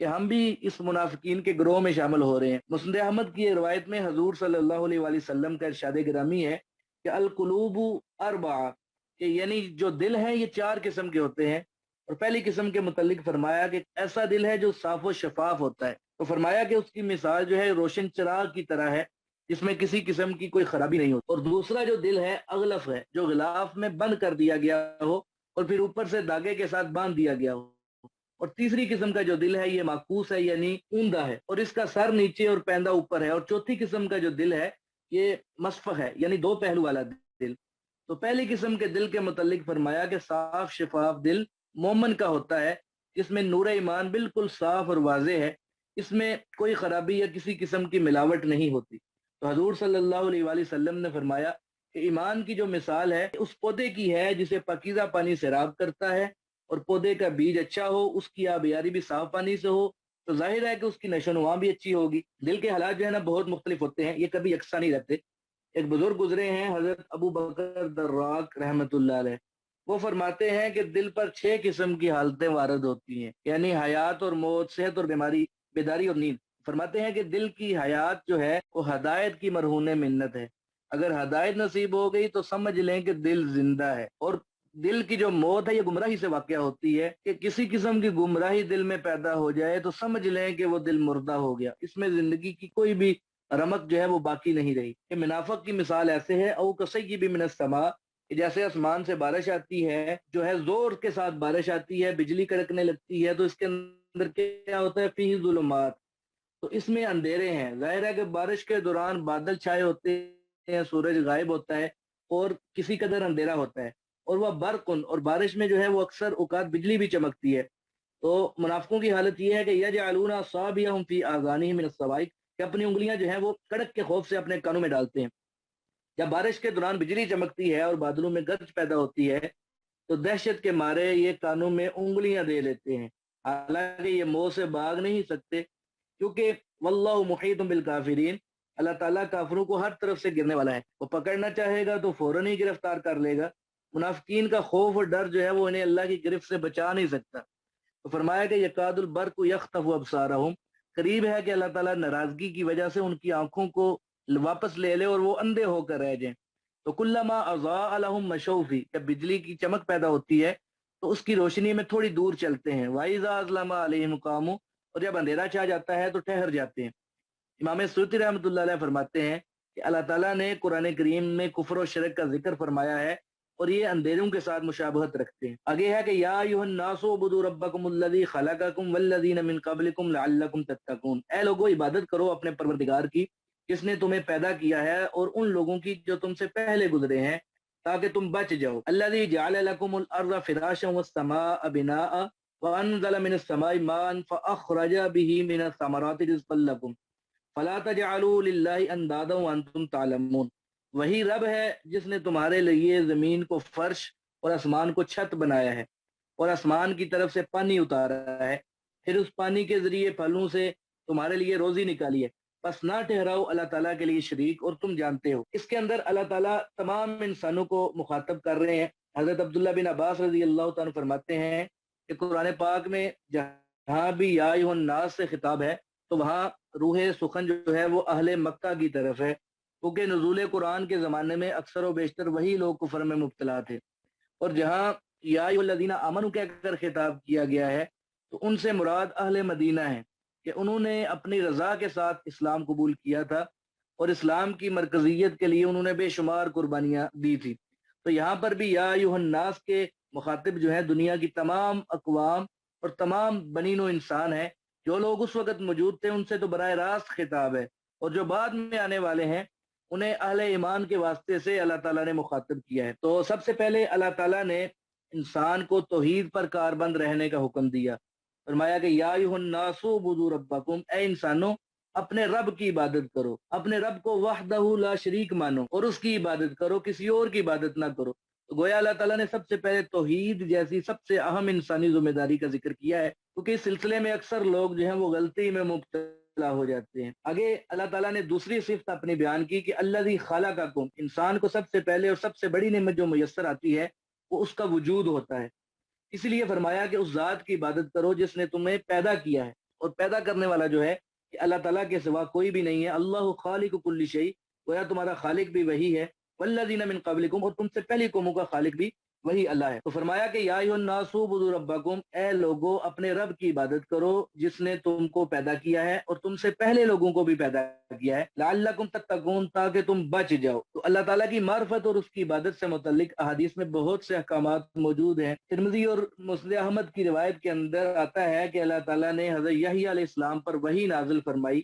کہ ہم بھی اس منافقین کے گروہ میں شامل ہو رہے ہیں۔ مسند احمد کی روایت میں حضور صلی اللہ علیہ وآلہ وسلم کا ارشاد گرامی ہے کہ القلوب اربعہ، کہ یعنی جو دل ہیں یہ 4 قسم کے ہوتے ہیں، اور پہلی قسم کے متعلق فرمایا کہ ایسا دل ہے جو صاف و شفاف ہوتا ہے، تو فرمایا کہ اس کی مثال جو ہے روشن چراغ کی طرح ہے جس میں کسی قسم کی کوئی خرابی نہیں ہوتی۔ اور دوسرا جو دل ہے اغلف ہے، جو غلاف میں بند کر دیا گیا ہو اور پھر اوپر سے داغے کے ساتھ باندھ دیا گیا ہو۔ اور تیسری قسم کا جو دل ہے یہ معکوس ہے، یعنی اوندا ہے، اور اس کا سر نیچے اور پیندہ اوپر ہے۔ اور چوتھی قسم کا جو دل ہے یہ مصفح ہے، یعنی 2 پہلو والا دل۔ تو پہلی قسم کے دل کے متعلق فرمایا کہ صاف شفاف دل مومن کا ہوتا ہے، جس میں نور ایمان بالکل صاف اور واضح ہے، اس میں کوئی خرابی یا کسی قسم کی ملاوٹ نہیں ہوتی۔ تو حضور صلی اللہ علیہ وآلہ وسلم نے فرمایا کہ ایمان کی جو مثال ہے اس پودے کی ہے جسے پاکیزہ پانی سیراب کرتا ہے، اور پودے کا بیج اچھا ہو، اس کی آبیاری بھی صاف پانی سے ہو، تو ظاہر ہے کہ اس کی نشو و نما بھی اچھی ہوگی۔ دل کے حالات جو ہے نا بہت مختلف ہوتے ہیں، یہ کبھی یکساں نہیں رہتے۔ ایک بزرگ گزرے ہیں حضرت ابو بکر دراق رحمت اللہ علیہ، وہ فرماتے ہیں کہ دل پر 6 قسم کی حالتیں وارد ہوتی ہیں، یعنی حیات اور موت، صحت اور بیماری، بیداری اور نیند۔ فرماتے ہیں کہ دل کی حیات جو ہے وہ ہدایت کی مرہون منت ہے، اگر ہدایت نصیب ہو گئی تو سمجھ لیں کہ دل زندہ ہے۔ اور دل کی جو موت ہے یہ گمراہی سے واقع ہوتی ہے، کہ کسی قسم کی گمراہی دل میں پیدا ہو جائے تو سمجھ لیں کہ وہ دل مردہ ہو گیا، اس میں زندگی کی کوئی بھی رمق جو ہے وہ باقی نہیں رہی۔ کہ منافق کی مثال ایسے ہے او کصیب من السماء، جیسے آسمان سے بارش آتی ہے، جو ہے زور کے ساتھ بارش آتی ہے، بجلی کڑکنے لگتی ہے، تو اس کے اندر کیا ہوتا ہے، فیہ ظلمات، تو اس میں اندھیرے ہیں۔ ظاہر ہے کہ بارش کے دوران بادل چھائے ہوتے ہیں، سورج غائب ہوتا ہے اور کسی قدر اندھیرا ہوتا ہے، اور وہ برقن، اور بارش میں جو ہے وہ اکثر اوقات بجلی بھی چمکتی ہے۔ تو منافقوں کی حالت یہ ہے کہ یجعلون اصابعهم فی آذانہم من الصواعق، کہ اپنی انگلیاں جو ہیں وہ کڑک کے خوف سے اپنے کانوں میں ڈالتے ہیں۔ جب بارش کے دوران بجلی چمکتی ہے اور بادلوں میں گرج پیدا ہوتی ہے تو دہشت کے مارے یہ کانوں میں انگلیاں دے لیتے ہیں، حالانکہ یہ منہ سے بھاگ نہیں سکتے، کیونکہ واللہ محیط بالکافرین، اللہ تعالیٰ کافروں کو ہر طرف سے گرنے والا ہے، وہ پکڑنا چاہے گا تو فوراً ہی گرفتار کر لے گا۔ منافقین کا خوف اور ڈر جو ہے وہ انہیں اللہ کی گرفت سے بچا نہیں سکتا۔ تو فرمایا کہ یکاد البرق یخطف ابصارہم، قریب ہے کہ اللہ تعالیٰ ناراضگی کی وجہ سے ان کی آنکھوں کو واپس لے لے اور وہ اندھے ہو کر رہ جائیں۔ تو کلما اضاء لهم مشوا فی، جب بجلی کی چمک پیدا ہوتی ہے تو اس کی روشنی میں تھوڑی دور چلتے ہیں، وَإِذَا أَظْلَمَ عَلَيْهِمْ قَامُوا، اور جب اندھیرا چھا جاتا ہے تو ٹھہر جاتے ہیں۔ امام سیوطی رحمۃ اللہ علیہ فرماتے ہیں کہ اللہ تعالیٰ نے قرآن کریم میں کفر و شرک کا ذکر فرمایا ہے اور یہ اندھیروں کے ساتھ مشابہت رکھتے ہیں۔ آگے ہے کہ یا ایھا الناس اعبدوا ربکم الذی خلقکم والذین من قبلکم لعلکم تتقون، اے لوگو عبادت کرو اپنے پروردگار کی جس نے تمہیں پیدا کیا ہے اور ان لوگوں کی جو تم سے پہلے گزرے ہیں تاکہ تم بچ جاؤ۔ الذی جعل لکم الارض فراشا والسماء بناء وانزل من السماء ماء فاخرج به من الثمرات رزقا لکم فلا تجعلوا للہ اندادا وانتم تعلمون، وہی رب ہے جس نے تمہارے لیے زمین کو فرش اور آسمان کو چھت بنایا ہے اور آسمان کی طرف سے پانی اتارا ہے، پھر اس پانی کے ذریعے پھلوں سے تمہارے لیے روزی نکالی ہے، پس نہ ٹھہراؤ اللہ تعالیٰ کے لیے شریک اور تم جانتے ہو۔ اس کے اندر اللہ تعالیٰ تمام انسانوں کو مخاطب کر رہے ہیں۔ حضرت عبداللہ بن عباس رضی اللہ تعالیٰ فرماتے ہیں کہ قرآن پاک میں جہاں بھی یا ایھا الناس سے خطاب ہے تو وہاں روح سخن جو ہے وہ اہل مکہ کی طرف ہے، کیونکہ نزول قرآن کے زمانے میں اکثر و بیشتر وہی لوگ کفر میں مبتلا تھے، اور جہاں یا ایھا الذین آمنوا کہہ کر خطاب کیا گیا ہے تو ان سے مراد اہل مدینہ ہیں کہ انہوں نے اپنی رضا کے ساتھ اسلام قبول کیا تھا اور اسلام کی مرکزیت کے لیے انہوں نے بے شمار قربانیاں دی تھی۔ تو یہاں پر بھی یا ایھا الناس کے مخاطب جو ہیں دنیا کی تمام اقوام اور تمام بنین و انسان ہیں، جو لوگ اس وقت موجود تھے ان سے تو براہ راست خطاب ہے، اور جو بعد میں آنے والے ہیں انہیں اہل ایمان کے واسطے سے اللہ تعالیٰ نے مخاطب کیا ہے۔ تو سب سے پہلے اللہ تعالیٰ نے انسان کو توحید پر کاربند رہنے کا حکم دیا، فرمایا کہ یا ایھا الناس اعبدوا ربکم، اے انسانوں اپنے رب کی عبادت کرو، اپنے رب کو وحدہ لا شریک مانو اور اس کی عبادت کرو، کسی اور کی عبادت نہ کرو۔ تو گویا اللہ تعالیٰ نے سب سے پہلے توحید جیسی سب سے اہم انسانی ذمہ داری کا ذکر کیا ہے، کیونکہ اس سلسلے میں اکثر لوگ جو ہیں وہ غلطی میں مبتلا ہو جاتے ہیں۔ آگے اللہ تعالیٰ نے دوسری صفت اپنی بیان کی کہ الذی خلقکم، انسان کو سب سے پہلے اور سب سے بڑی نعمت جو میسر آتی ہے وہ اس کا وجود ہوتا ہے، اس لیے فرمایا کہ اس ذات کی عبادت کرو جس نے تمہیں پیدا کیا ہے اور پیدا کرنے والا جو ہے کہ اللہ تعالیٰ کے سوا کوئی بھی نہیں ہے. اللہ خالق کل شیء, گویا تمہارا خالق بھی وہی ہے. والذین من قبلکم, اور تم سے پہلی قوموں کا خالق بھی وہی اللہ ہے. تو فرمایا کہ یا ایھا الناس اعبدوا ربکم, اے لوگو اپنے رب کی عبادت کرو جس نے تم کو پیدا کیا ہے اور تم سے پہلے لوگوں کو بھی پیدا کیا ہے. لعلکم تتقون, تاکہ تم بچ جاؤ. تو اللہ تعالیٰ کی معرفت اور اس کی عبادت سے متعلق احادیث میں بہت سے احکامات موجود ہیں. ترمذی اور مسند احمد کی روایت کے اندر آتا ہے کہ اللہ تعالیٰ نے حضرت یحییٰ علیہ السلام پر وحی نازل فرمائی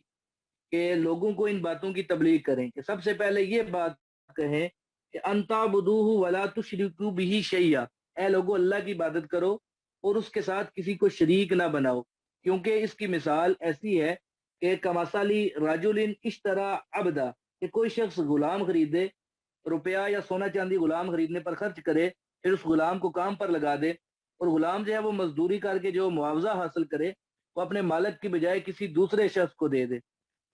کہ لوگوں کو ان باتوں کی تبلیغ کریں, کہ سب سے پہلے یہ بات کہیں کہ ان تعبدوہ ولا تشرکوا بہ شیئا, اے لوگو اللہ کی عبادت کرو اور اس کے ساتھ کسی کو شریک نہ بناؤ, کیونکہ اس کی مثال ایسی ہے کہ کمثل رجل اشترى عبدا, کہ کوئی شخص غلام خریدے, روپیہ یا سونا چاندی غلام خریدنے پر خرچ کرے, پھر اس غلام کو کام پر لگا دے, اور غلام جو ہے وہ مزدوری کر کے جو معاوضہ حاصل کرے وہ اپنے مالک کی بجائے کسی دوسرے شخص کو دے دے.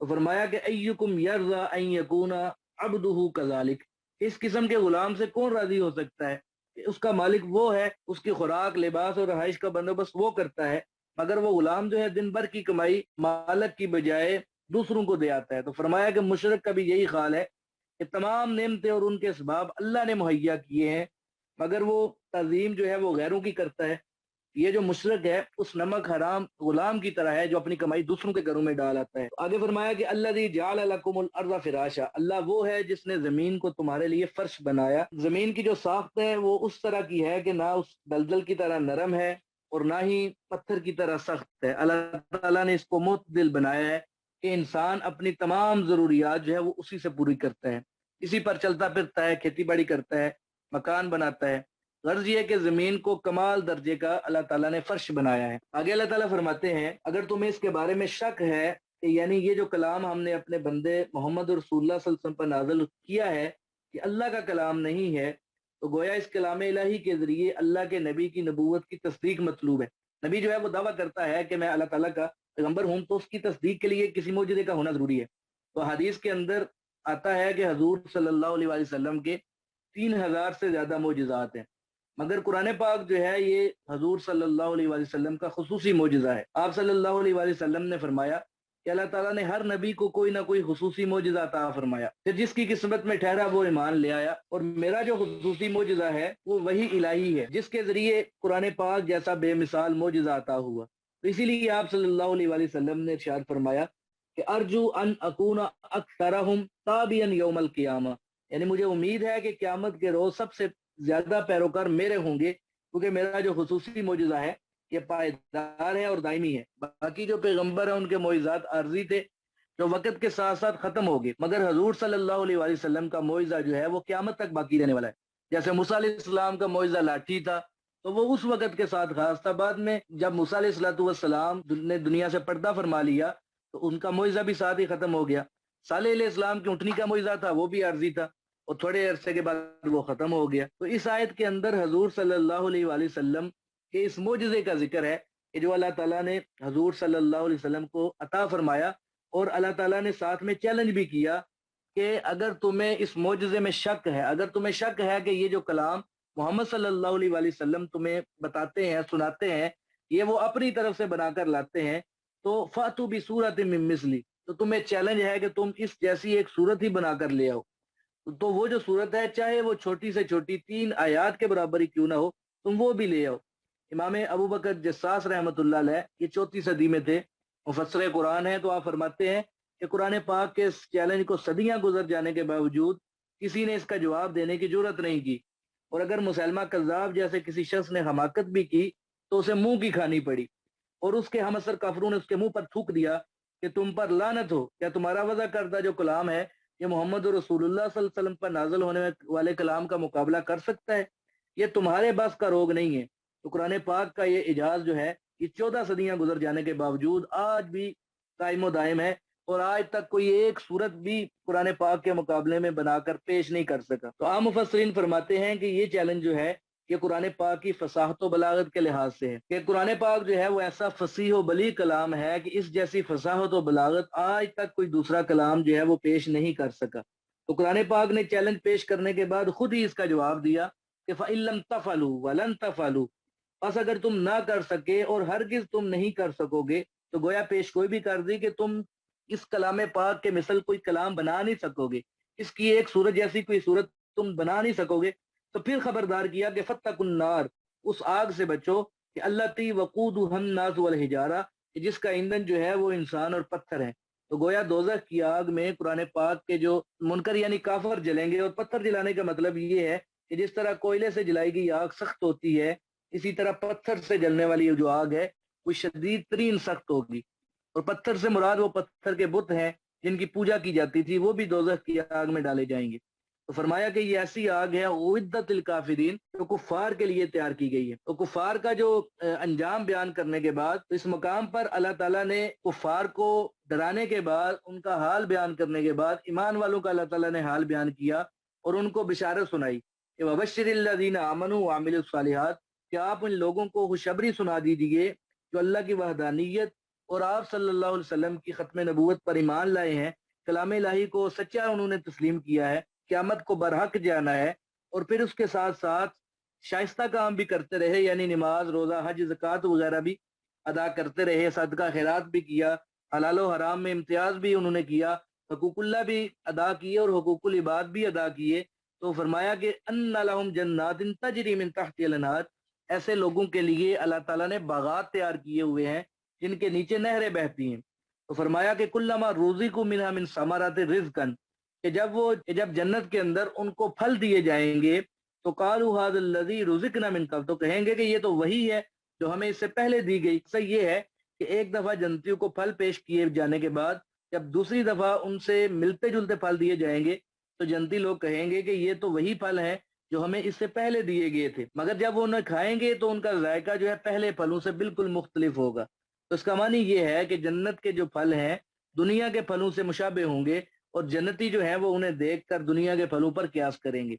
تو فرمایا کہ ایکم یرضی ان یکون عبدہ کذالک, اس قسم کے غلام سے کون راضی ہو سکتا ہے کہ اس کا مالک وہ ہے, اس کی خوراک, لباس اور رہائش کا بندوبست وہ کرتا ہے, مگر وہ غلام جو ہے دن بھر کی کمائی مالک کی بجائے دوسروں کو دے آتا ہے. تو فرمایا کہ مشرک کا بھی یہی حال ہے کہ تمام نعمتیں اور ان کے اسباب اللہ نے مہیا کیے ہیں, مگر وہ تعظیم جو ہے وہ غیروں کی کرتا ہے. یہ جو مشرک ہے اس نمک حرام غلام کی طرح ہے جو اپنی کمائی دوسروں کے گھروں میں ڈال آتا ہے. آگے فرمایا کہ الذی جعل لکم الارض فراشا, اللہ وہ ہے جس نے زمین کو تمہارے لیے فرش بنایا. زمین کی جو ساخت ہے وہ اس طرح کی ہے کہ نہ اس دلدل کی طرح نرم ہے اور نہ ہی پتھر کی طرح سخت ہے. اللہ تعالیٰ نے اس کو معتدل بنایا ہے کہ انسان اپنی تمام ضروریات جو ہے وہ اسی سے پوری کرتا ہے, اسی پر چلتا پھرتا ہے, کھیتی باڑی کرتا ہے, مکان بناتا ہے. غرض یہ ہے کہ زمین کو کمال درجے کا اللہ تعالیٰ نے فرش بنایا ہے. آگے اللہ تعالیٰ فرماتے ہیں اگر تمہیں اس کے بارے میں شک ہے کہ یعنی یہ جو کلام ہم نے اپنے بندے محمد رسول اللہ صلی اللہ علیہ وسلم پر نازل کیا ہے کہ اللہ کا کلام نہیں ہے, تو گویا اس کلام الہی کے ذریعے اللہ کے نبی کی نبوت کی تصدیق مطلوب ہے. نبی جو ہے وہ دعویٰ کرتا ہے کہ میں اللہ تعالیٰ کا پیغمبر ہوں, تو اس کی تصدیق کے لیے کسی معجزے کا ہونا ضروری ہے. تو حدیث کے اندر آتا ہے کہ حضور صلی اللہ علیہ وسلم کے 3000 سے زیادہ معجزات ہیں, مگر قرآن پاک جو ہے یہ حضور صلی اللہ علیہ وسلم کا خصوصی معجزہ ہے. آپ صلی اللہ علیہ وسلم نے فرمایا کہ اللہ تعالیٰ نے ہر نبی کو کوئی نہ کوئی خصوصی معجزہ عطا فرمایا, پھر جس کی قسمت میں ٹھہرا وہ ایمان لے آیا, اور میرا جو خصوصی معجزہ ہے وہ وہی الہی ہے جس کے ذریعے قرآن پاک جیسا بے مثال معجزہ عطا ہوا. تو اسی لیے آپ صلی اللہ علیہ وسلم نے ارشاد فرمایا کہ ارجو ان اکون اکثرہم تابعا یوم القیامہ, یعنی مجھے امید ہے کہ قیامت کے روز سب سے زیادہ پیروکار میرے ہوں گے, کیونکہ میرا جو خصوصی معجزہ ہے یہ پائیدار ہے اور دائمی ہے. باقی جو پیغمبر ہیں ان کے معجزات عارضی تھے جو وقت کے ساتھ ساتھ ختم ہو گئے, مگر حضور صلی اللہ علیہ وسلم کا معجزہ جو ہے وہ قیامت تک باقی رہنے والا ہے. جیسے موسیٰ علیہ السلام کا معجزہ لاٹھی تھا تو وہ اس وقت کے ساتھ خاص تھا, بعد میں جب موسیٰ علیہ السلام نے دنیا سے پردہ فرما لیا تو ان کا معجزہ بھی ساتھ ہی ختم ہو گیا. صالح علیہ السلام کی اونٹنی کا معجزہ تھا وہ بھی عارضی تھا اور تھوڑے عرصے کے بعد وہ ختم ہو گیا. تو اس آیت کے اندر حضور صلی اللہ علیہ وسلم کے اس معجزے کا ذکر ہے کہ جو اللہ تعالیٰ نے حضور صلی اللہ علیہ وسلم کو عطا فرمایا, اور اللہ تعالیٰ نے ساتھ میں چیلنج بھی کیا کہ اگر تمہیں اس معجزے میں شک ہے, اگر تمہیں شک ہے کہ یہ جو کلام محمد صلی اللہ علیہ وسلم تمہیں بتاتے ہیں, سناتے ہیں, یہ وہ اپنی طرف سے بنا کر لاتے ہیں, تو فاتو بصورت من مثلی, تو تمہیں چیلنج ہے کہ تم اس جیسی ایک صورت ہی بنا کر لے آؤ. تو وہ جو صورت ہے چاہے وہ چھوٹی سے چھوٹی 3 آیات کے برابر ہی کیوں نہ ہو, تم وہ بھی لے آؤ. امام ابو بکر جساس رحمۃ اللہ علیہ یہ 4 صدی میں تھے, مفسر قرآن ہیں, تو آپ فرماتے ہیں کہ قرآن پاک کے اس چیلنج کو صدیاں گزر جانے کے باوجود کسی نے اس کا جواب دینے کی جرت نہیں کی, اور اگر مسلمہ کذاب جیسے کسی شخص نے حماقت بھی کی تو اسے منہ کی کھانی پڑی, اور اس کے ہم اثر کافروں نے اس کے منہ پر تھوک دیا کہ تم پر لعنت ہو, کیا تمہارا وضع کردہ جو کلام ہے یہ محمد رسول اللہ صلی اللہ علیہ وسلم پر نازل ہونے والے کلام کا مقابلہ کر سکتا ہے؟ یہ تمہارے بس کا روگ نہیں ہے. تو قرآن پاک کا یہ اعجاز جو ہے یہ 14 صدیاں گزر جانے کے باوجود آج بھی قائم و دائم ہے, اور آج تک کوئی ایک صورت بھی قرآن پاک کے مقابلے میں بنا کر پیش نہیں کر سکا. تو عام مفسرین فرماتے ہیں کہ یہ چیلنج جو ہے یہ قرآن پاک کی فصاحت و بلاغت کے لحاظ سے ہے, کہ قرآن پاک جو ہے وہ ایسا فصیح و بلیغ کلام ہے کہ اس جیسی فصاحت و بلاغت آج تک کوئی دوسرا کلام جو ہے وہ پیش نہیں کر سکا. تو قرآن پاک نے چیلنج پیش کرنے کے بعد خود ہی اس کا جواب دیا کہ فَإِن لَمْ تَفْعَلُوا وَلَن تَفْعَلُوا, بس اگر تم نہ کر سکے اور ہرگز تم نہیں کر سکو گے, تو گویا پیش گوئی بھی کر دی کہ تم اس کلام پاک کے مثل کوئی کلام بنا نہیں سکو گے، اس کی ایک صورت جیسی کوئی صورت تم بنا نہیں سکو گے۔ تو پھر خبردار کیا کہ فتقوا النار، اس آگ سے بچو کہ اللہ تی وقودها الناس والحجارہ، کہ جس کا ایندھن جو ہے وہ انسان اور پتھر ہے۔ تو گویا دوزخ کی آگ میں قرآن پاک کے جو منکر یعنی کافر جلیں گے، اور پتھر جلانے کا مطلب یہ ہے کہ جس طرح کوئلے سے جلائی گئی آگ سخت ہوتی ہے، اسی طرح پتھر سے جلنے والی جو آگ ہے وہ شدید ترین سخت ہوگی۔ اور پتھر سے مراد وہ پتھر کے بت ہیں جن کی پوجا کی جاتی تھی، وہ بھی دوزخ کی آگ میں ڈالے جائیں گے۔ تو فرمایا کہ یہ ایسی آگ ہے اعدت للکافرین، جو کفار کے لیے تیار کی گئی ہے۔ تو کفار کا جو انجام بیان کرنے کے بعد اس مقام پر اللہ تعالیٰ نے کفار کو ڈرانے کے بعد، ان کا حال بیان کرنے کے بعد، ایمان والوں کا اللہ تعالیٰ نے حال بیان کیا اور ان کو بشارت سنائی کہ وبشر الذین آمنوا وعملوا الصالحات، کہ آپ ان لوگوں کو خوشخبری سنا دیجیے جو اللہ کی وحدانیت اور آپ صلی اللہ علیہ وسلم کی ختم نبوت پر ایمان لائے ہیں، کلام الہی کو سچا انہوں نے تسلیم کیا ہے، قیامت کو برحق جانا ہے، اور پھر اس کے ساتھ ساتھ شائستہ کام بھی کرتے رہے، یعنی نماز، روزہ، حج، زکوٰۃ وغیرہ بھی ادا کرتے رہے، صدقہ خیرات بھی کیا، حلال و حرام میں امتیاز بھی انہوں نے کیا، حقوق اللہ بھی ادا کیے اور حقوق العباد بھی ادا کیے۔ تو فرمایا کہ ان لہم جنات تجری من تحتها الانہار، ایسے لوگوں کے لیے اللہ تعالیٰ نے باغات تیار کیے ہوئے ہیں جن کے نیچے نہریں بہتی ہیں۔ تو فرمایا کہ کلما رزقوا منها من ثمرات رزقا، کہ جب جنت کے اندر ان کو پھل دیے جائیں گے تو قالوا هذا الذي رزقنا من قبل، تو کہیں گے کہ یہ تو وہی ہے جو ہمیں اس سے پہلے دی گئی۔ صحیح یہ ہے کہ ایک دفعہ جنتیوں کو پھل پیش کیے جانے کے بعد جب دوسری دفعہ ان سے ملتے جلتے پھل دیے جائیں گے تو جنتی لوگ کہیں گے کہ یہ تو وہی پھل ہیں جو ہمیں اس سے پہلے دیے گئے تھے، مگر جب وہ انہیں کھائیں گے تو ان کا ذائقہ جو ہے پہلے پھلوں سے بالکل مختلف ہوگا۔ تو اس کا معنی یہ ہے کہ جنت کے جو پھل ہیں دنیا کے پھلوں سے مشابہ ہوں گے، اور جنتی جو ہیں وہ انہیں دیکھ کر دنیا کے پھلوں پر قیاس کریں گے،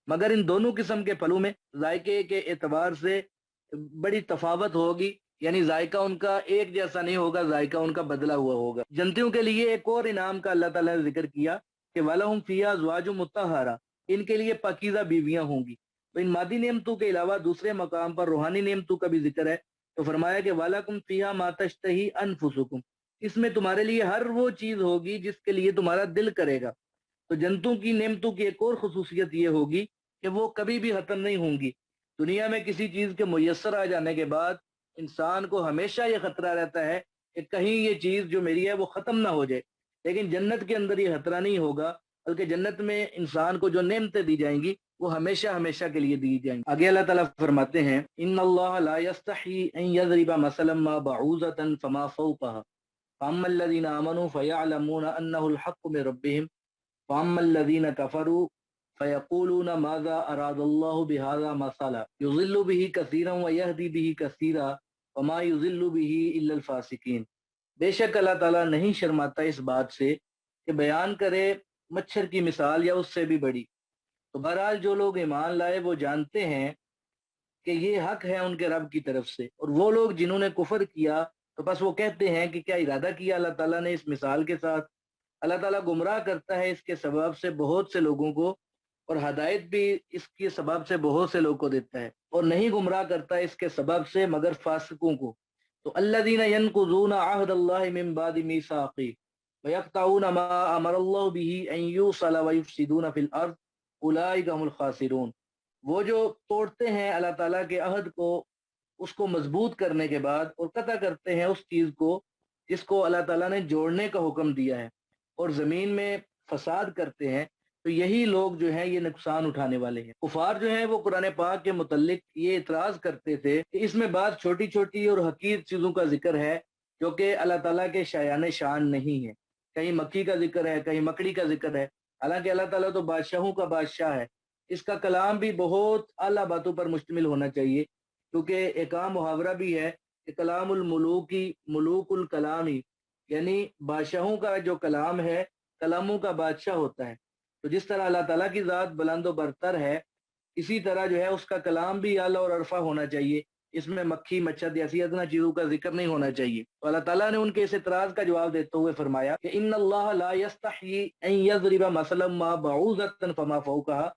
مگر ان دونوں قسم کے پھلوں میں ذائقے کے اعتبار سے بڑی تفاوت ہوگی، یعنی ذائقہ ان کا ایک جیسا نہیں ہوگا، ذائقہ ان کا بدلا ہوا ہوگا۔ جنتیوں کے لیے ایک اور انعام کا اللہ تعالیٰ نے ذکر کیا کہ وَلَهُمْ فِيهَا أَزْوَاجٌ مُطَهَّرَةٌ، ان کے لیے پاکیزہ بیویاں ہوں گی۔ تو ان مادی نعمتوں کے علاوہ دوسرے مقام پر روحانی نعمتوں کا بھی ذکر ہے، تو فرمایا کہ وَلَكُمْ فِيهَا مَا تَشْتَهِي أَنفُسُكُمْ، اس میں تمہارے لیے ہر وہ چیز ہوگی جس کے لیے تمہارا دل کرے گا۔ تو جنتوں کی نعمتوں کی ایک اور خصوصیت یہ ہوگی کہ وہ کبھی بھی ختم نہیں ہوں گی۔ دنیا میں کسی چیز کے میسر آ جانے کے بعد انسان کو ہمیشہ یہ خطرہ رہتا ہے کہ کہیں یہ چیز جو میری ہے وہ ختم نہ ہو جائے، لیکن جنت کے اندر یہ خطرہ نہیں ہوگا، بلکہ جنت میں انسان کو جو نعمتیں دی جائیں گی وہ ہمیشہ ہمیشہ کے لیے دی جائیں گی۔ آگے اللہ تعالیٰ فرماتے ہیں ان اللہ لا یستحی ان یضرب مثلا ما بعوضۃ فما فوقها فاما الذین آمنوا فیعلمون انہ الحق من ربهم واما الذین کفروا فیقولون ماذا اراد اللہ بهذا مثلا یضل به کثیرا ویہدی به کثیرا وما یضل به الا الفاسقین۔ بے شک اللہ تعالیٰ نہیں شرماتا اس بات سے کہ بیان کرے مچھر کی مثال یا اس سے بھی بڑی۔ تو بہرحال جو لوگ ایمان لائے وہ جانتے ہیں کہ یہ حق ہے ان کے رب کی طرف سے، اور وہ لوگ جنہوں نے کفر کیا تو بس وہ کہتے ہیں کہ کیا ارادہ کیا اللہ تعالیٰ نے اس مثال کے ساتھ۔ اللہ تعالیٰ گمراہ کرتا ہے اس کے سبب سے بہت سے لوگوں کو، اور ہدایت بھی اس کے سبب سے بہت سے لوگوں کو دیتا ہے، اور نہیں گمراہ کرتا اس کے سبب سے مگر فاسقوں کو۔ تو الذین ینقضون عہد اللہ من بعد میثاقہ ویقطعون ما امر اللہ بہ ان یوصل ویفسدون فی الارض اولئک هم الخاسرون، وہ جو توڑتے ہیں اللہ تعالیٰ کے عہد کو، اس کو مضبوط کرنے کے بعد، اور قطع کرتے ہیں اس چیز کو جس کو اللہ تعالیٰ نے جوڑنے کا حکم دیا ہے، اور زمین میں فساد کرتے ہیں، تو یہی لوگ جو ہیں یہ نقصان اٹھانے والے ہیں۔ کفار جو ہیں وہ قرآن پاک کے متعلق یہ اعتراض کرتے تھے کہ اس میں بعض چھوٹی چھوٹی اور حقیر چیزوں کا ذکر ہے جو کہ اللہ تعالیٰ کے شایان شان نہیں ہے، کہیں مکھی کا ذکر ہے، کہیں مکڑی کا ذکر ہے، حالانکہ اللہ تعالیٰ تو بادشاہوں کا بادشاہ ہے۔ اس کا کلام بھی بہت اعلیٰ باتوں پر مشتمل ہونا چاہیے، کیونکہ ایک عام محاورہ بھی ہے کہ کلام الملوکی ملوک الکلامی، یعنی بادشاہوں کا جو کلام ہے کلاموں کا بادشاہ ہوتا ہے۔ تو جس طرح اللہ تعالیٰ کی ذات بلند و برتر ہے، اسی طرح جو ہے اس کا کلام بھی اعلیٰ اور عرفہ ہونا چاہیے، اس میں مکھی مچھر جیسی ادنا چیزوں کا ذکر نہیں ہونا چاہیے۔ تو اللہ تعالیٰ نے ان کے اس اعتراض کا جواب دیتے ہوئے فرمایا کہ ان اللہ لا یستحیی ان یضرب مثلا ما بعوضۃ فما فوقها،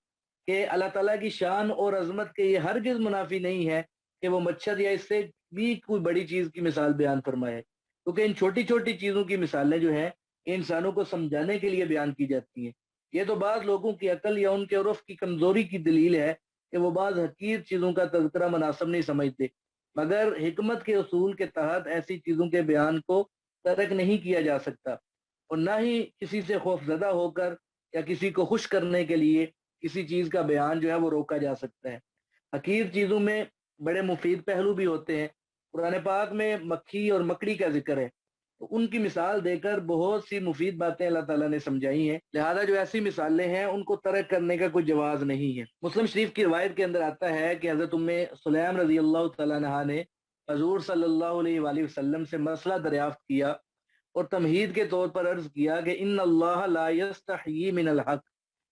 کہ اللہ تعالیٰ کی شان اور عظمت کے یہ ہرگز منافی نہیں ہے کہ وہ مچھر یا اس سے بھی کوئی بڑی چیز کی مثال بیان فرمائے۔ کیونکہ ان چھوٹی چھوٹی چیزوں کی مثالیں جو ہیں انسانوں کو سمجھانے کے لیے بیان کی جاتی ہیں۔ یہ تو بعض لوگوں کی عقل یا ان کے عرف کی کمزوری کی دلیل ہے کہ وہ بعض حقیر چیزوں کا تذکرہ مناسب نہیں سمجھتے، مگر حکمت کے اصول کے تحت ایسی چیزوں کے بیان کو ترک نہیں کیا جا سکتا، اور نہ ہی کسی سے خوف زدہ ہو کر یا کسی کو خوش کرنے کے لیے کسی چیز کا بیان جو ہے وہ روکا جا سکتا ہے۔ حقیر چیزوں میں بڑے مفید پہلو بھی ہوتے ہیں۔ قرآن پاک میں مکھی اور مکڑی کا ذکر ہے، تو ان کی مثال دے کر بہت سی مفید باتیں اللہ تعالیٰ نے سمجھائی ہیں، لہذا جو ایسی مثالیں ہیں ان کو ترک کرنے کا کوئی جواز نہیں ہے۔ مسلم شریف کی روایت کے اندر آتا ہے کہ حضرت سلیم رضی اللہ تعالیٰ عنہا نے حضور صلی اللہ علیہ وآلہ وسلم سے مسئلہ دریافت کیا اور تمہید کے طور پر عرض کیا کہ ان اللہ لا یستحیی من الحق،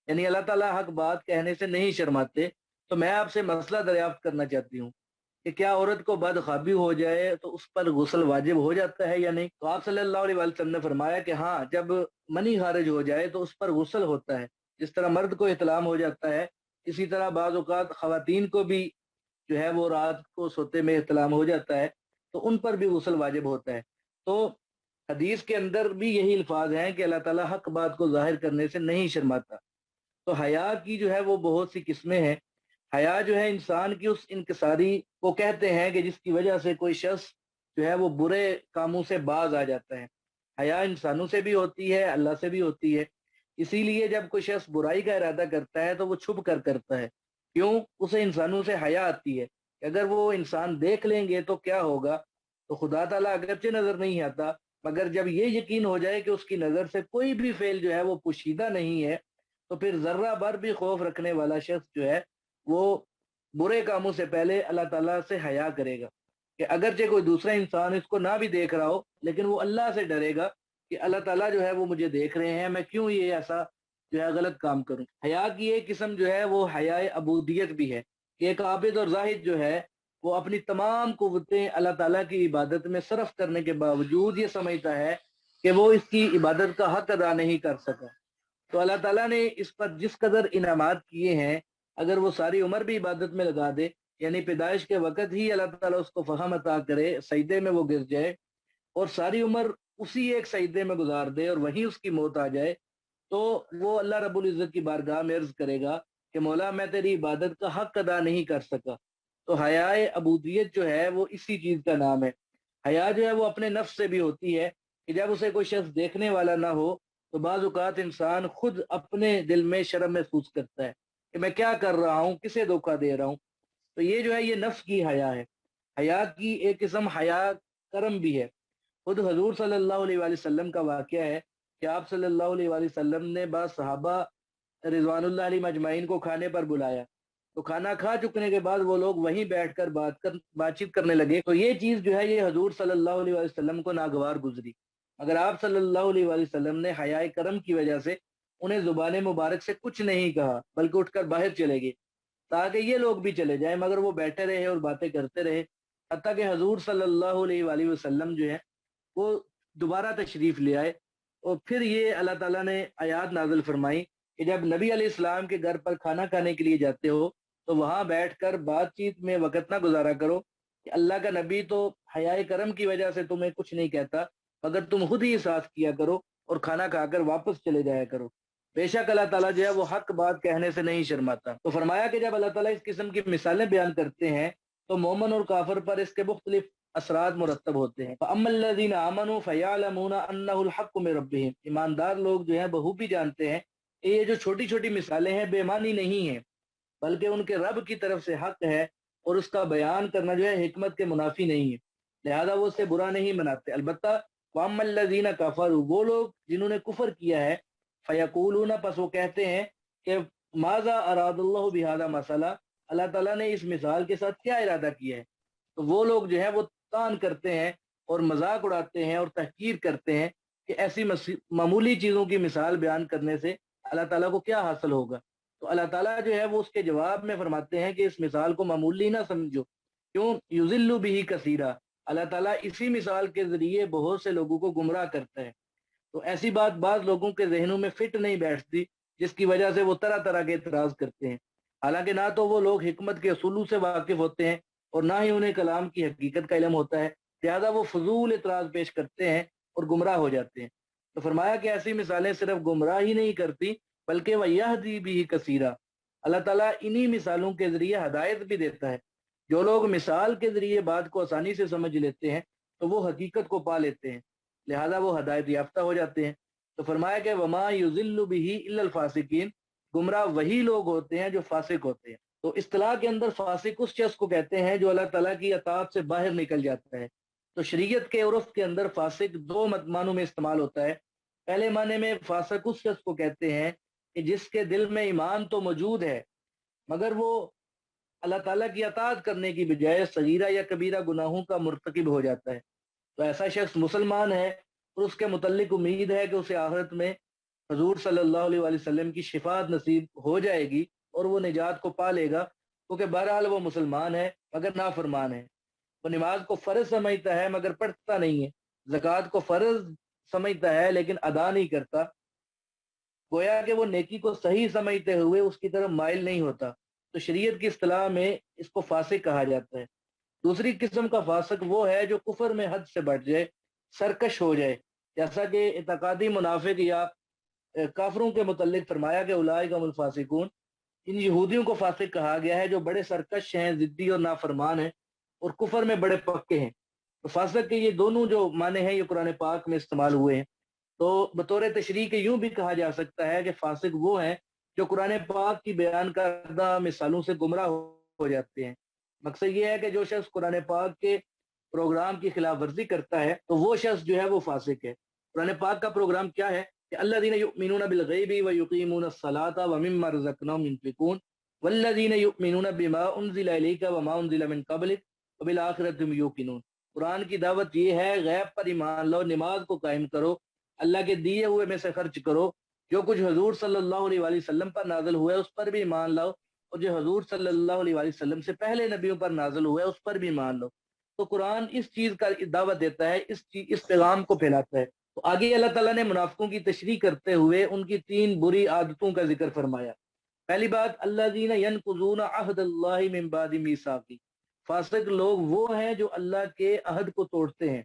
یعنی اللہ تعالیٰ حق بات کہنے سے نہیں شرماتے، تو میں آپ سے مسئلہ دریافت کرنا چاہتی ہوں کہ کیا عورت کو بدخوابی ہو جائے تو اس پر غسل واجب ہو جاتا ہے یا نہیں؟ تو آپ صلی اللہ علیہ وسلم نے فرمایا کہ ہاں، جب منی خارج ہو جائے تو اس پر غسل ہوتا ہے، جس طرح مرد کو احتلام ہو جاتا ہے اسی طرح بعض اوقات خواتین کو بھی جو ہے وہ رات کو سوتے میں احتلام ہو جاتا ہے، تو ان پر بھی غسل واجب ہوتا ہے۔ تو حدیث کے اندر بھی یہی الفاظ ہیں کہ اللہ تعالیٰ حق بات کو ظاہر کرنے سے نہیں شرماتا۔ تو حیا کی جو ہے وہ بہت سی قسمیں ہیں۔ حیا جو ہے انسان کی اس انکساری کو کہتے ہیں کہ جس کی وجہ سے کوئی شخص جو ہے وہ برے کاموں سے باز آ جاتا ہے۔ حیا انسانوں سے بھی ہوتی ہے، اللہ سے بھی ہوتی ہے، اسی لیے جب کوئی شخص برائی کا ارادہ کرتا ہے تو وہ چھپ کر کرتا ہے، کیوں؟ اسے انسانوں سے حیا آتی ہے کہ اگر وہ انسان دیکھ لیں گے تو کیا ہوگا۔ تو خدا تعالیٰ اگرچہ نظر نہیں آتا، مگر جب یہ یقین ہو جائے کہ اس کی نظر سے کوئی بھی فعل جو ہے وہ پوشیدہ نہیں ہے، تو پھر ذرہ بھر بھی خوف رکھنے والا شخص جو ہے وہ برے کاموں سے پہلے اللہ تعالیٰ سے حیا کرے گا، کہ اگرچہ کوئی دوسرا انسان اس کو نہ بھی دیکھ رہا ہو لیکن وہ اللہ سے ڈرے گا کہ اللہ تعالیٰ جو ہے وہ مجھے دیکھ رہے ہیں، میں کیوں یہ ایسا جو ہے غلط کام کروں۔ حیا کی ایک قسم جو ہے وہ حیا عبودیت بھی ہے، کہ ایک عابد اور زاہد جو ہے وہ اپنی تمام قوتیں اللہ تعالیٰ کی عبادت میں صرف کرنے کے باوجود یہ سمجھتا ہے کہ وہ اس کی عبادت کا حق ادا نہیں کر سکا، تو اللہ تعالیٰ نے اس پر جس قدر انعامات کیے ہیں، اگر وہ ساری عمر بھی عبادت میں لگا دے، یعنی پیدائش کے وقت ہی اللہ تعالیٰ اس کو فہم عطا کرے، سجدے میں وہ گر جائے اور ساری عمر اسی ایک سجدے میں گزار دے اور وہیں اس کی موت آ جائے، تو وہ اللہ رب العزت کی بارگاہ میں عرض کرے گا کہ مولا میں تیری عبادت کا حق ادا نہیں کر سکا۔ تو حیا عبودیت جو ہے وہ اسی چیز کا نام ہے۔ حیا جو ہے وہ اپنے نفس سے بھی ہوتی ہے کہ جب اسے کوئی شخص دیکھنے والا نہ ہو تو بعض اوقات انسان خود اپنے دل میں شرم محسوس کرتا ہے کہ میں کیا کر رہا ہوں، کسے دھوکہ دے رہا ہوں۔ تو یہ جو ہے یہ نفس کی حیا ہے۔ حیا کی ایک قسم حیا کرم بھی ہے۔ خود حضور صلی اللہ علیہ وآلہ وسلم کا واقعہ ہے کہ آپ صلی اللہ علیہ وآلہ وسلم نے بعض صحابہ رضوان اللہ علیہ مجمعین کو کھانے پر بلایا، تو کھانا کھا چکنے کے بعد وہ لوگ وہیں بیٹھ کر بات چیت کرنے لگے، تو یہ چیز جو ہے یہ حضور صلی اللہ علیہ وآلہ وسلم کو ناگوار گزری، مگر آپ صلی اللہ علیہ وآلہ وسلم نے حیا کرم کی وجہ سے انہیں زبان مبارک سے کچھ نہیں کہا، بلکہ اٹھ کر باہر چلے گئے تاکہ یہ لوگ بھی چلے جائیں، مگر وہ بیٹھے رہے اور باتیں کرتے رہے، حتیٰ کہ حضور صلی اللہ علیہ وآلہ وسلم جو ہے وہ دوبارہ تشریف لے آئے، اور پھر یہ اللہ تعالیٰ نے آیات نازل فرمائی کہ جب نبی علیہ السلام کے گھر پر کھانا کھانے کے لیے جاتے ہو تو وہاں بیٹھ کر بات چیت میں وقت نہ گزارا کرو، کہ اللہ کا نبی تو حیا کرم کی وجہ سے تمہیں کچھ نہیں کہتا، مگر تم خود ہی احساس کیا کرو اور کھانا کھا کر واپس چلے جایا کرو، بے شک اللہ تعالیٰ جو ہے وہ حق بات کہنے سے نہیں شرماتا۔ تو فرمایا کہ جب اللہ تعالیٰ اس قسم کی مثالیں بیان کرتے ہیں تو مومن اور کافر پر اس کے مختلف اثرات مرتب ہوتے ہیں۔ فَأَمَّا الَّذِينَ آمَنُوا فَيَعْلَمُونَ أَنَّهُ الْحَقُّ مِن رَبِّهِمْ، ایماندار لوگ جو ہیں بخوبی جانتے ہیں کہ یہ جو چھوٹی چھوٹی مثالیں ہیں بے معنی نہیں ہیں، بلکہ ان کے رب کی طرف سے حق ہے، اور اس کا بیان کرنا جو ہے حکمت کے منافی نہیں ہے، لہذا وہ اسے برا نہیں مناتے۔ البتہ وَأَمَّا الَّذِينَ كَفَرُوا، وہ لوگ جنہوں نے کفر کیا ہے، فَيَقُولُونَ، پس وہ کہتے ہیں کہ ماذا اراد اللہ بہذا مسئلہ، اللہ تعالیٰ نے اس مثال کے ساتھ کیا ارادہ کیا ہے۔ تو وہ لوگ جو ہے وہ تان کرتے ہیں اور مذاق اڑاتے ہیں اور تحقیر کرتے ہیں کہ ایسی معمولی چیزوں کی مثال بیان کرنے سے اللہ تعالیٰ کو کیا حاصل ہوگا۔ تو اللہ تعالیٰ جو ہے وہ اس کے جواب میں فرماتے ہیں کہ اس مثال کو معمولی نہ سمجھو، کیوں؟ یضل بہ کثیرا، اللہ تعالیٰ اسی مثال کے ذریعے بہت سے لوگوں کو گمراہ کرتا ہے۔ تو ایسی بات بعض لوگوں کے ذہنوں میں فٹ نہیں بیٹھتی، جس کی وجہ سے وہ طرح طرح کے اعتراض کرتے ہیں، حالانکہ نہ تو وہ لوگ حکمت کے اصولوں سے واقف ہوتے ہیں اور نہ ہی انہیں کلام کی حقیقت کا علم ہوتا ہے۔ لہذا وہ فضول اعتراض پیش کرتے ہیں اور گمراہ ہو جاتے ہیں۔ تو فرمایا کہ ایسی مثالیں صرف گمراہ ہی نہیں کرتی بلکہ وہ یہدی بھی کثیرہ، اللہ تعالیٰ انہی مثالوں کے ذریعے ہدایت بھی دیتا ہے۔ جو لوگ مثال کے ذریعے بات کو آسانی سے سمجھ لیتے ہیں تو وہ حقیقت کو پا لیتے ہیں، لہذا وہ ہدایت یافتہ ہو جاتے ہیں۔ تو فرمایا کہ وما یضل بہ الا الفاسقین، گمراہ وہی لوگ ہوتے ہیں جو فاسق ہوتے ہیں۔ تو اصطلاح کے اندر فاسق اس شخص کو کہتے ہیں جو اللہ تعالیٰ کی اطاعت سے باہر نکل جاتا ہے۔ تو شریعت کے عرف کے اندر فاسق دو معنوں میں استعمال ہوتا ہے۔ پہلے معنی میں فاسق اس شخص کو کہتے ہیں کہ جس کے دل میں ایمان تو موجود ہے مگر وہ اللہ تعالیٰ کی اطاعت کرنے کی بجائے صغیرہ یا کبیرہ گناہوں کا مرتکب ہو جاتا ہے۔ تو ایسا شخص مسلمان ہے اور اس کے متعلق امید ہے کہ اسے آخرت میں حضور صلی اللہ علیہ وآلہ وسلم کی شفاعت نصیب ہو جائے گی اور وہ نجات کو پا لے گا، کیونکہ بہرحال وہ مسلمان ہے مگر نافرمان ہے۔ وہ نماز کو فرض سمجھتا ہے مگر پڑھتا نہیں ہے، زکوٰۃ کو فرض سمجھتا ہے لیکن ادا نہیں کرتا، گویا کہ وہ نیکی کو صحیح سمجھتے ہوئے اس کی طرف مائل نہیں ہوتا۔ تو شریعت کی اصطلاح میں اس کو فاسق کہا جاتا ہے۔ دوسری قسم کا فاسق وہ ہے جو کفر میں حد سے بڑھ جائے، سرکش ہو جائے، جیسا کہ اعتقادی منافق یا کافروں کے متعلق فرمایا کہ اولئک هم الفاسقون، ان یہودیوں کو فاسق کہا گیا ہے جو بڑے سرکش ہیں، ضدی اور نافرمان ہیں اور کفر میں بڑے پکے ہیں۔ تو فاسق کے یہ دونوں جو معنی ہیں یہ قرآن پاک میں استعمال ہوئے ہیں۔ تو بطور تشریح کے یوں بھی کہا جا سکتا ہے کہ فاسق وہ ہیں جو قرآن پاک کی بیان کردہ مثالوں سے گمراہ ہو جاتے ہیں۔ مقصد یہ ہے کہ جو شخص قرآن پاک کے پروگرام کی خلاف ورزی کرتا ہے تو وہ شخص جو ہے وہ فاسق ہے۔ قرآن پاک کا پروگرام کیا ہے کہ الذین یؤمنون بالغیب ویقیمون الصلاۃ ومما رزقناہم ينفقون والذین یؤمنون بما انزل الیک وما انزل من قبلک وبالآخرۃ هم یوقنون۔ قرآن کی دعوت یہ ہے غیب پر ایمان لو، نماز کو قائم کرو، اللہ کے دیے ہوئے میں سے خرچ کرو، جو کچھ حضور صلی اللہ علیہ وآلہ وسلم پر نازل ہوا ہے اس پر بھی ایمان لاؤ، اور جو حضور صلی اللہ علیہ وآلہ وسلم سے پہلے نبیوں پر نازل ہوا ہے اس پر بھی ایمان لو۔ تو قرآن اس چیز کا دعوت دیتا ہے، اس پیغام کو پھیلاتا ہے۔ تو آگے اللہ تعالیٰ نے منافقوں کی تشریح کرتے ہوئے ان کی 3 بری عادتوں کا ذکر فرمایا۔ پہلی بات، الذین ینقضون عہد اللہ من بعد میثاقہ، فاسق لوگ وہ ہیں جو اللہ کے عہد کو توڑتے ہیں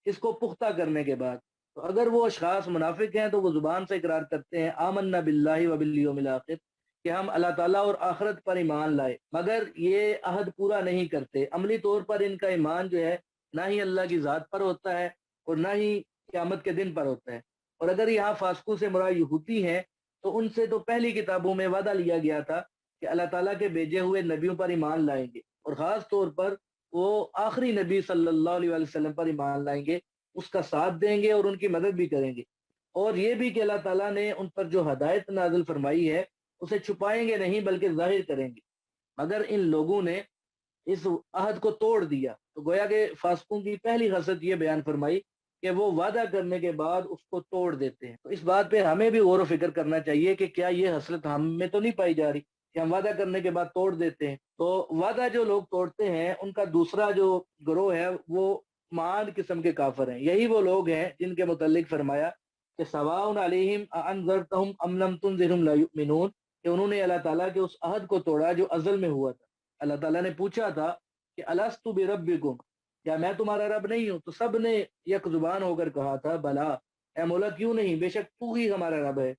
اس کو پختہ کرنے کے بعد۔ تو اگر وہ اشخاص منافق ہیں تو وہ زبان سے اقرار کرتے ہیں آمنا باللہ وبالیوم الآخر، کہ ہم اللہ تعالیٰ اور آخرت پر ایمان لائے، مگر یہ عہد پورا نہیں کرتے۔ عملی طور پر ان کا ایمان جو ہے نہ ہی اللہ کی ذات پر ہوتا ہے اور نہ ہی قیامت کے دن پر ہوتا ہے۔ اور اگر یہاں فاسقوں سے مراد یہودی ہیں تو ان سے تو پہلی کتابوں میں وعدہ لیا گیا تھا کہ اللہ تعالیٰ کے بھیجے ہوئے نبیوں پر ایمان لائیں گے، اور خاص طور پر وہ آخری نبی صلی اللہ علیہ وسلم پر ایمان لائیں گے، اس کا ساتھ دیں گے اور ان کی مدد بھی کریں گے، اور یہ بھی کہ اللہ تعالیٰ نے ان پر جو ہدایت نازل فرمائی ہے اسے چھپائیں گے نہیں بلکہ ظاہر کریں گے۔ مگر ان لوگوں نے اس عہد کو توڑ دیا، تو گویا کہ فاسقوں کی پہلی خصلت یہ بیان فرمائی کہ وہ وعدہ کرنے کے بعد اس کو توڑ دیتے ہیں۔ تو اس بات پہ ہمیں بھی غور و فکر کرنا چاہیے کہ کیا یہ خصلت ہم میں تو نہیں پائی جا رہی کہ ہم وعدہ کرنے کے بعد توڑ دیتے ہیں۔ تو وعدہ جو لوگ توڑتے ہیں ان کا دوسرا جو گروہ ہے وہ معاد قسم کے کافر ہیں۔ یہی وہ لوگ ہیں جن کے متعلق فرمایا کہ سواء علیہم اانذرتہم ام لم تنذرہم لا یؤمنون، کہ انہوں نے اللہ تعالیٰ کے اس عہد کو توڑا جو ازل میں ہوا تھا۔ اللہ تعالیٰ نے پوچھا تھا کہ الست بربکم، کیا میں تمہارا رب نہیں ہوں؟ تو سب نے یک زبان ہو کر کہا تھا بلا، اے مولا کیوں نہیں، بے شک تو ہی ہمارا رب ہے۔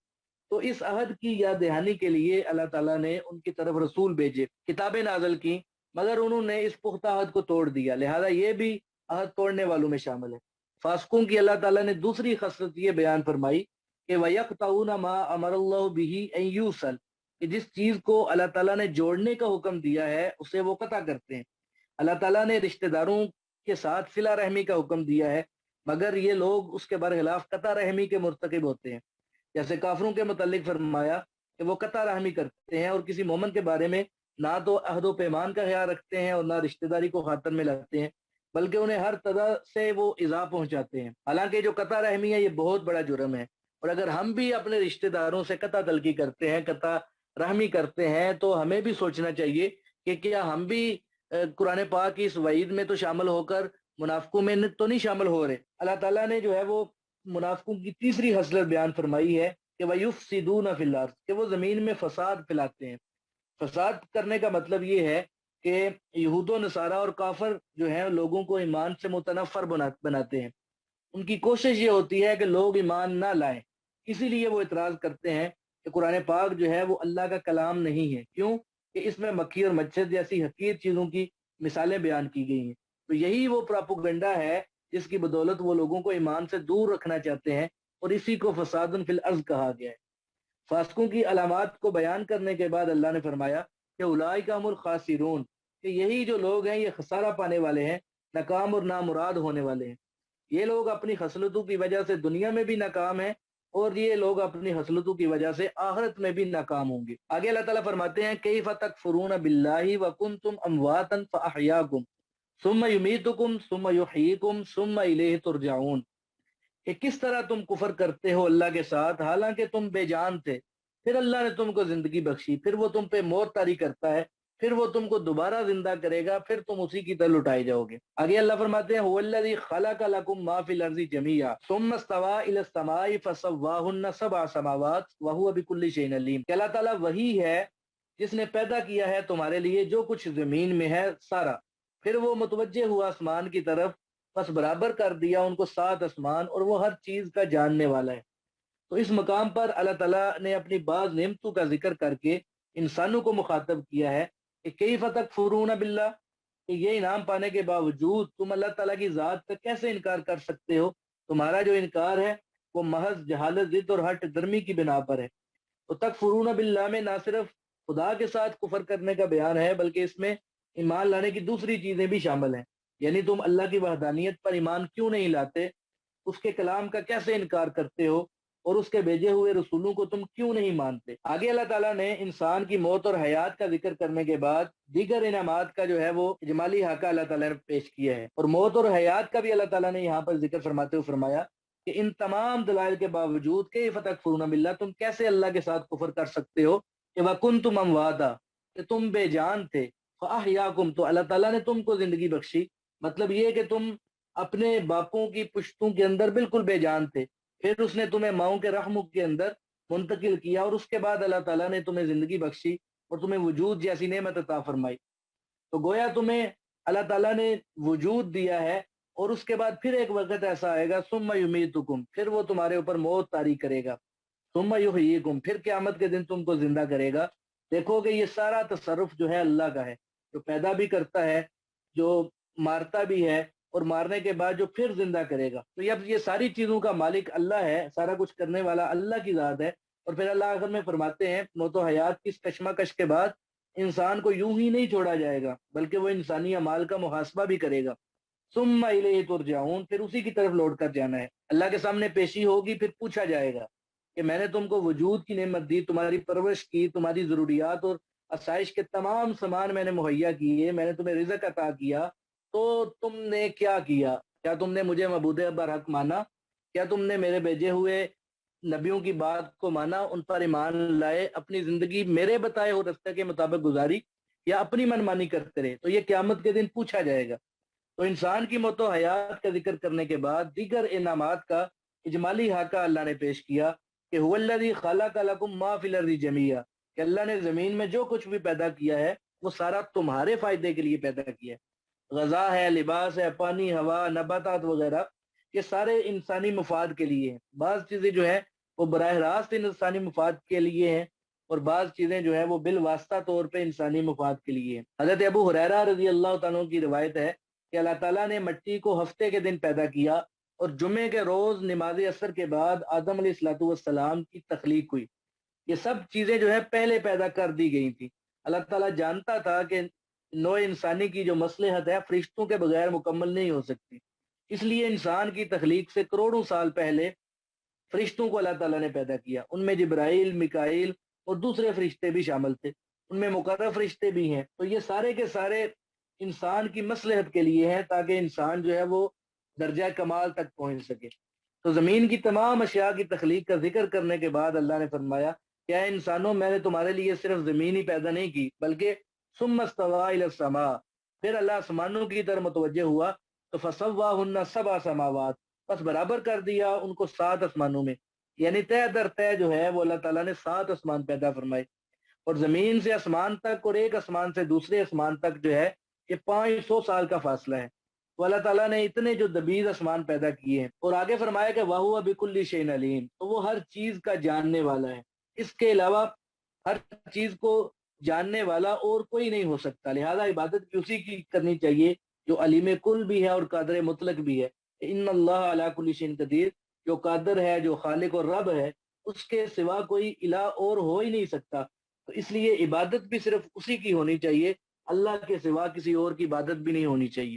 تو اس عہد کی یاد دہانی کے لیے اللہ تعالیٰ نے ان کی طرف رسول بھیجے، کتابیں نازل کی، مگر انہوں نے اس پختہ عہد کو توڑ دیا، لہذا یہ بھی عہد توڑنے والوں میں شامل ہے۔ فاسقوں کی اللہ تعالیٰ نے دوسری خصلت یہ بیان فرمائی کہ وَيَقْطَعُونَ مَا أَمَرَ اللَّهُ بِهِ أَن يُوصَلَ، کہ جس چیز کو اللہ تعالیٰ نے جوڑنے کا حکم دیا ہے اسے وہ قطع کرتے ہیں۔ اللہ تعالیٰ نے رشتہ داروں کے ساتھ صلہ رحمی کا حکم دیا ہے مگر یہ لوگ اس کے برخلاف قطع رحمی کے مرتکب ہوتے ہیں۔ جیسے کافروں کے متعلق فرمایا کہ وہ قطع رحمی کرتے ہیں اور کسی مومن کے بارے میں نہ تو عہد و پیمان کا خیال رکھتے ہیں اور نہ رشتہ داری کو خاطر میں لاتے ہیں، بلکہ انہیں ہر طرح سے وہ ایذا پہنچاتے ہیں۔ حالانکہ جو قطع رحمی ہے یہ بہت بڑا جرم ہے، اور اگر ہم بھی اپنے رشتہ داروں سے قطع تلقی کرتے ہیں، قطع رحمی کرتے ہیں، تو ہمیں بھی سوچنا چاہیے کہ کیا ہم بھی قرآن پاک کی اس وعید میں تو شامل ہو کر منافقوں میں تو نہیں شامل ہو رہے۔ اللہ تعالیٰ نے جو ہے وہ منافقوں کی تیسری خصلت بیان فرمائی ہے کہ وَيُفْسِدُونَ فِي الْأَرْضِ، کہ وہ زمین میں فساد پھیلاتے ہیں۔ فساد کرنے کا مطلب یہ ہے کہ یہود و نصارہ اور کافر جو ہیں لوگوں کو ایمان سے متنفر بناتے ہیں. ان کی کوشش یہ ہوتی ہے کہ لوگ ایمان نہ لائیں. اسی لیے وہ اعتراض کرتے ہیں کہ قرآن پاک جو ہے وہ اللہ کا کلام نہیں ہے. کیوں؟ کہ اس میں مکھی اور مچھر جیسی حقیر چیزوں کی مثالیں بیان کی گئی ہیں. تو یہی وہ پراپوگنڈا ہے جس کی بدولت وہ لوگوں کو ایمان سے دور رکھنا چاہتے ہیں، اور اسی کو فساد فی الارض کہا گیا ہے. فاسقوں کی علامات کو بیان کرنے کے بعد اللہ نے فرمایا کہ اولئک هم الخاسرون، کہ یہی جو لوگ ہیں یہ خسارہ پانے والے ہیں، ناکام اور نامراد ہونے والے ہیں. یہ لوگ اپنی خصلتوں کی وجہ سے دنیا میں بھی ناکام ہیں، اور یہ لوگ اپنی خصلتوں کی وجہ سے آخرت میں بھی ناکام ہوں گے. آگے اللہ تعالیٰ فرماتے ہیں کیف تکفرون باللہ وکنتم امواتا فاحیاکم ثم یمیتکم ثم یحییکم ثم الیہ ترجعون، کہ کس طرح تم کفر کرتے ہو اللہ کے ساتھ حالانکہ تم بے جان تھے، پھر اللہ نے تم کو زندگی بخشی، پھر وہ تم پہ موت طاری کرتا ہے، پھر وہ تم کو دوبارہ زندہ کرے گا، پھر تم اسی کی طرح لٹائے جاؤ گے. آگے اللہ فرماتے ہیں هو الذی خلق لکم ما فی الارض جمیعا ثم استوى الی السماء فسواہن سبع سماوات وهو بکل شیء علیم، کہ اللہ تعالیٰ وہی ہے جس نے پیدا کیا ہے تمہارے لیے جو کچھ زمین میں ہے سارا، پھر وہ متوجہ ہوا آسمان کی طرف، بس برابر کر دیا ان کو 7 آسمان، اور وہ ہر چیز کا جاننے والا ہے. تو اس مقام پر اللہ تعالیٰ نے اپنی بعض نعمتوں کا ذکر کر کے انسانوں کو مخاطب کیا ہے کہ کیف تکفرون باللہ، کہ یہ انعام پانے کے باوجود تم اللہ تعالیٰ کی ذات کا کیسے انکار کر سکتے ہو. تمہارا جو انکار ہے وہ محض جہالت، ضد اور ہٹ درمی کی بنا پر ہے. تو تکفرون باللہ میں نہ صرف خدا کے ساتھ کفر کرنے کا بیان ہے، بلکہ اس میں ایمان لانے کی دوسری چیزیں بھی شامل ہیں. یعنی تم اللہ کی وحدانیت پر ایمان کیوں نہیں لاتے، اس کے کلام کا کیسے انکار کرتے ہو، اور اس کے بھیجے ہوئے رسولوں کو تم کیوں نہیں مانتے. آگے اللہ تعالیٰ نے انسان کی موت اور حیات کا ذکر کرنے کے بعد دیگر انعامات کا جو ہے وہ اجمالی حقہ اللہ تعالیٰ نے پیش کیا ہے، اور موت اور حیات کا بھی اللہ تعالیٰ نے یہاں پر ذکر فرماتے ہوئے فرمایا کہ ان تمام دلائل کے باوجود کیف تکفرون باللہ، تم کیسے اللہ کے ساتھ کفر کر سکتے ہو کہ وکنتم امواتا، کہ تم بے جان تھے، فاحیاکم، تو اللہ تعالیٰ نے تم کو زندگی بخشی. مطلب یہ کہ تم اپنے باپوں کی پشتوں کے اندر بالکل بے جان تھے، پھر اس نے تمہیں ماؤں کے رحم کے اندر منتقل کیا، اور اس کے بعد اللہ تعالیٰ نے تمہیں زندگی بخشی اور تمہیں وجود جیسی نعمت عطا فرمائی. تو گویا تمہیں اللہ تعالیٰ نے وجود دیا ہے، اور اس کے بعد پھر ایک وقت ایسا آئے گا ثم یمیتکم، پھر وہ تمہارے اوپر موت طاری کرے گا، ثم یحییکم، پھر قیامت کے دن تم کو زندہ کرے گا. دیکھو کہ یہ سارا تصرف جو ہے اللہ کا ہے، جو پیدا بھی کرتا ہے، جو مارتا بھی ہے، اور مارنے کے بعد جو پھر زندہ کرے گا. تو یہ ساری چیزوں کا مالک اللہ ہے، سارا کچھ کرنے والا اللہ کی ذات ہے. اور پھر اللہ آخر میں فرماتے ہیں موت و حیات کی اس کشمکش کے بعد انسان کو یوں ہی نہیں چھوڑا جائے گا، بلکہ وہ انسانی اعمال کا محاسبہ بھی کرے گا. ثم الیہ ترجعون، پھر اسی کی طرف لوٹ کر جانا ہے. اللہ کے سامنے پیشی ہوگی، پھر پوچھا جائے گا کہ میں نے تم کو وجود کی نعمت دی، تمہاری پرورش کی، تمہاری ضروریات اور آسائش کے تمام سامان میں نے مہیا کیے، میں نے تمہیں رزق عطا کیا، تو تم نے کیا کیا؟ کیا تم نے مجھے معبود برحق مانا؟ کیا تم نے میرے بھیجے ہوئے نبیوں کی بات کو مانا، ان پر ایمان لائے، اپنی زندگی میرے بتائے ہو رستے کے مطابق گزاری، یا اپنی منمانی کرتے رہے؟ تو یہ قیامت کے دن پوچھا جائے گا. تو انسان کی موت و حیات کا ذکر کرنے کے بعد دیگر انعامات کا اجمالی خاکہ اللہ نے پیش کیا کہ هو الذی خلق لکم ما فی الارض جمیعا، کہ اللہ نے زمین میں جو کچھ بھی پیدا کیا ہے وہ سارا تمہارے فائدے کے لیے پیدا کیا ہے. غذا ہے، لباس ہے، پانی، ہوا، نباتات وغیرہ، یہ سارے انسانی مفاد کے لیے ہیں. بعض چیزیں جو ہیں وہ براہ راست انسانی مفاد کے لیے ہیں، اور بعض چیزیں جو ہیں وہ بالواسطہ طور پہ انسانی مفاد کے لیے ہیں. حضرت ابو ہریرہ رضی اللہ تعالیٰ عنہ کی روایت ہے کہ اللہ تعالیٰ نے مٹی کو ہفتے کے دن پیدا کیا، اور جمعے کے روز نماز عصر کے بعد آدم علیہ الصلوۃ والسلام کی تخلیق ہوئی. یہ سب چیزیں جو ہے پہلے پیدا کر دی گئی تھی. اللہ تعالیٰ جانتا تھا کہ نوع انسانی کی جو مصلحت ہے فرشتوں کے بغیر مکمل نہیں ہو سکتی، اس لیے انسان کی تخلیق سے کروڑوں سال پہلے فرشتوں کو اللہ تعالیٰ نے پیدا کیا. ان میں جبرائیل، میکائیل اور دوسرے فرشتے بھی شامل تھے، ان میں مقرب فرشتے بھی ہیں. تو یہ سارے کے سارے انسان کی مصلحت کے لیے ہیں، تاکہ انسان جو ہے وہ درجہ کمال تک پہنچ سکے. تو زمین کی تمام اشیاء کی تخلیق کا ذکر کرنے کے بعد اللہ نے فرمایا کیا انسانوں، میں نے تمہارے لیے صرف زمین ہی پیدا نہیں کی، بلکہ ثم استوى الی السماء، پھر اللہ آسمانوں کی طرف متوجہ ہوا تو فسواہن سبع سماوات، بس برابر کر دیا ان کو 7 آسمانوں میں. یعنی طے در طے جو ہے وہ اللہ تعالیٰ نے 7 آسمان پیدا فرمائے. اور زمین سے آسمان تک اور ایک آسمان سے دوسرے آسمان تک جو ہے یہ 500 سال کا فاصلہ ہے. تو اللہ تعالیٰ نے اتنے جو دبیز آسمان پیدا کیے ہیں، اور آگے فرمایا کہ وَهُوَ بِكُلِّ شَيْءٍ عَلِيمٌ، تو وہ ہر چیز کا جاننے والا ہے. اس کے علاوہ ہر چیز کو جاننے والا اور کوئی نہیں ہو سکتا، لہذا عبادت بھی اسی کی کرنی چاہیے جو علیم کل بھی ہے اور قادر مطلق بھی ہے. ان اللہ علی کل شیء قدیر، جو قادر ہے، جو خالق اور رب ہے، اس کے سوا کوئی الہ اور ہو ہی نہیں سکتا. تو اس لیے عبادت بھی صرف اسی کی ہونی چاہیے، اللہ کے سوا کسی اور کی عبادت بھی نہیں ہونی چاہیے.